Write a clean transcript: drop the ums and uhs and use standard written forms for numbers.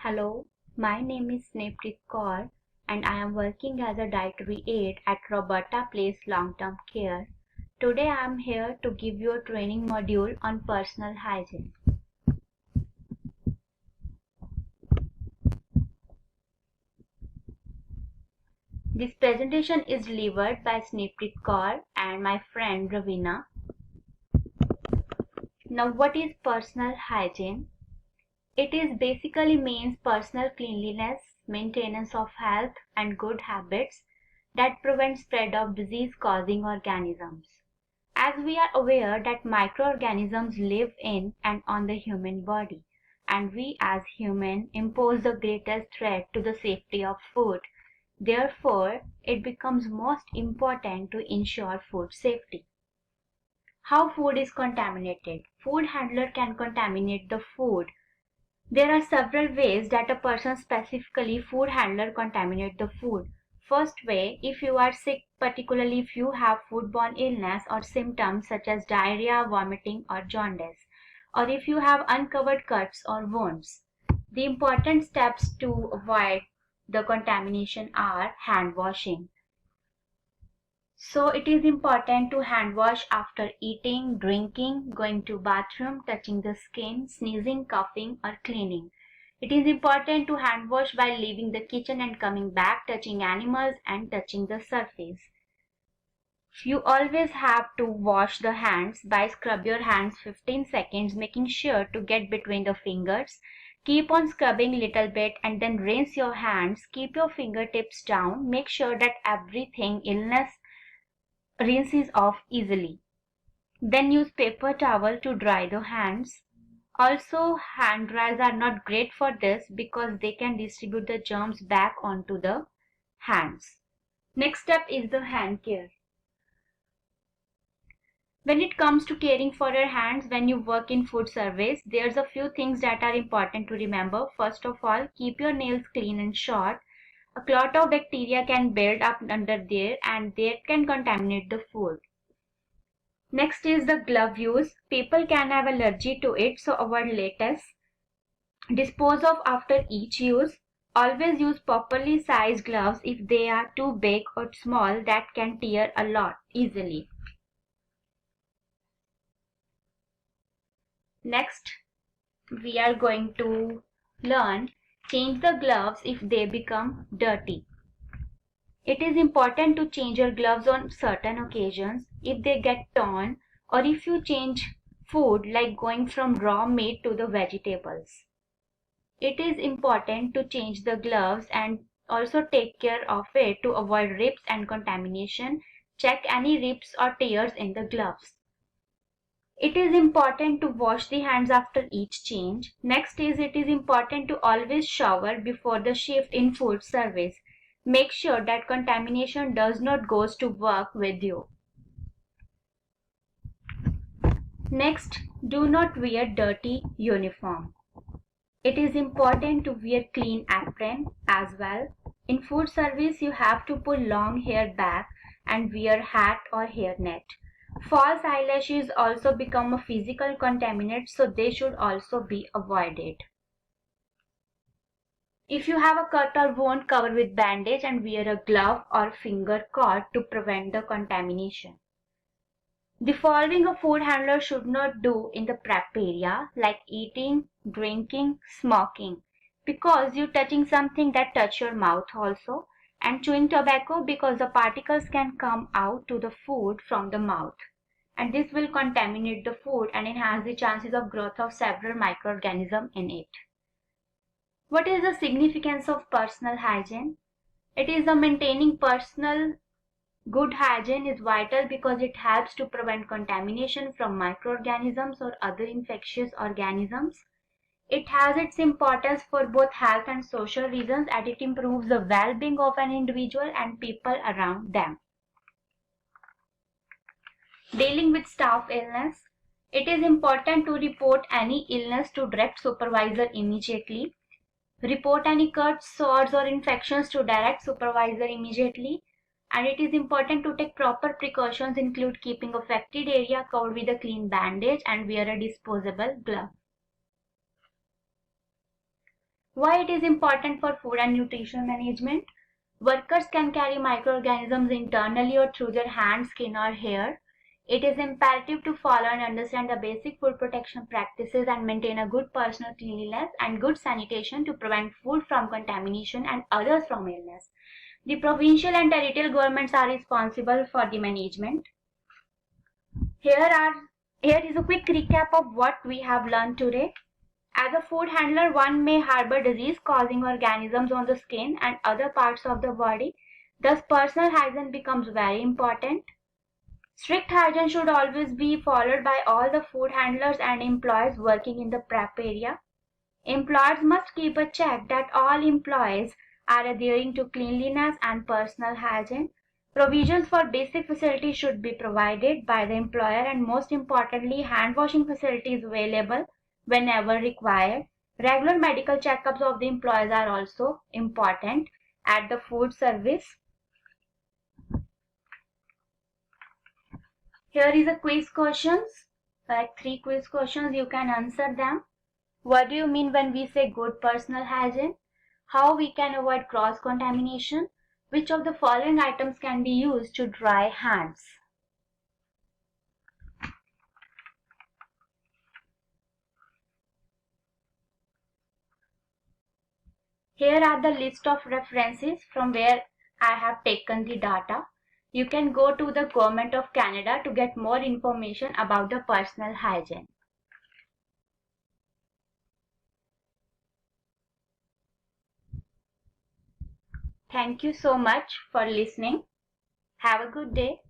Hello, my name is Snehpreet Kaur and I am working as a dietary aide at Roberta Place Long Term Care. Today I am here to give you a training module on personal hygiene. This presentation is delivered by Snehpreet Kaur and my friend Ravina. Now what is personal hygiene? It is basically means personal cleanliness, maintenance of health and good habits that prevent spread of disease-causing organisms. As we are aware that microorganisms live in and on the human body, and we as humans impose the greatest threat to the safety of food. Therefore, it becomes most important to ensure food safety. How food is contaminated? Food handler can contaminate the food. There are several ways that a person, specifically food handler, contaminate the food. First way, if you are sick, particularly if you have foodborne illness or symptoms such as diarrhea, vomiting or jaundice, or if you have uncovered cuts or wounds. The important steps to avoid the contamination are hand washing. So it is important to hand wash after eating, drinking, going to bathroom, touching the skin, sneezing, coughing or cleaning. It is important to hand wash while leaving the kitchen and coming back, touching animals and touching the surface. You always have to wash the hands by scrub your hands 15 seconds, making sure to get between the fingers. Keep on scrubbing little bit and then rinse your hands. Keep your fingertips down. Make sure that everything illness rinses off easily. Then use paper towel to dry the hands. Also, hand dryers are not great for this because they can distribute the germs back onto the hands. Next step is the hand care. When it comes to caring for your hands when you work in food service, there's a few things that are important to remember. First of all, keep your nails clean and short. A clot of bacteria can build up under there and that can contaminate the food. Next is the glove use. People can have allergy to it, so avoid latex. Dispose of after each use. Always use properly sized gloves. If they are too big or small, that can tear a lot easily. Next, we are going to learn change the gloves if they become dirty. It is important to change your gloves on certain occasions if they get torn or if you change food like going from raw meat to the vegetables. It is important to change the gloves and also take care of it to avoid rips and contamination. Check any rips or tears in the gloves. It is important to wash the hands after each change. Next is it is important to always shower before the shift in food service. Make sure that contamination does not go to work with you. Next, do not wear dirty uniform. It is important to wear clean apron as well. In food service, you have to pull long hair back and wear hat or hairnet. False eyelashes also become a physical contaminant, so they should also be avoided. If you have a cut or wound, cover with bandage and wear a glove or finger cord to prevent the contamination. The following a food handler should not do in the prep area, like eating, drinking, smoking, because you're touching something that touch your mouth also, and chewing tobacco because the particles can come out to the food from the mouth. And this will contaminate the food and enhance the chances of growth of several microorganisms in it. What is the significance of personal hygiene? It is the maintaining personal good hygiene is vital because it helps to prevent contamination from microorganisms or other infectious organisms. It has its importance for both health and social reasons as it improves the well-being of an individual and people around them. Dealing with staff illness. It is important to report any illness to direct supervisor immediately. Report any cuts, sores or infections to direct supervisor immediately. And it is important to take proper precautions, include keeping affected area covered with a clean bandage and wear a disposable glove. Why it is important for food and nutrition management? Workers can carry microorganisms internally or through their hands, skin, or hair. It is imperative to follow and understand the basic food protection practices and maintain a good personal cleanliness and good sanitation to prevent food from contamination and others from illness. The provincial and territorial governments are responsible for the management. Here is a quick recap of what we have learned today. As a food handler, one may harbor disease-causing organisms on the skin and other parts of the body. Thus, personal hygiene becomes very important. Strict hygiene should always be followed by all the food handlers and employees working in the prep area. Employers must keep a check that all employees are adhering to cleanliness and personal hygiene. Provisions for basic facilities should be provided by the employer, and most importantly, hand washing facilities available whenever required. Regular medical checkups of the employees are also important at the food service. Here is a quiz questions, like 3 quiz questions, you can answer them. What do you mean when we say good personal hygiene? How we can avoid cross-contamination? Which of the following items can be used to dry hands? Here are the list of references from where I have taken the data. You can go to the Government of Canada to get more information about the personal hygiene. Thank you so much for listening. Have a good day.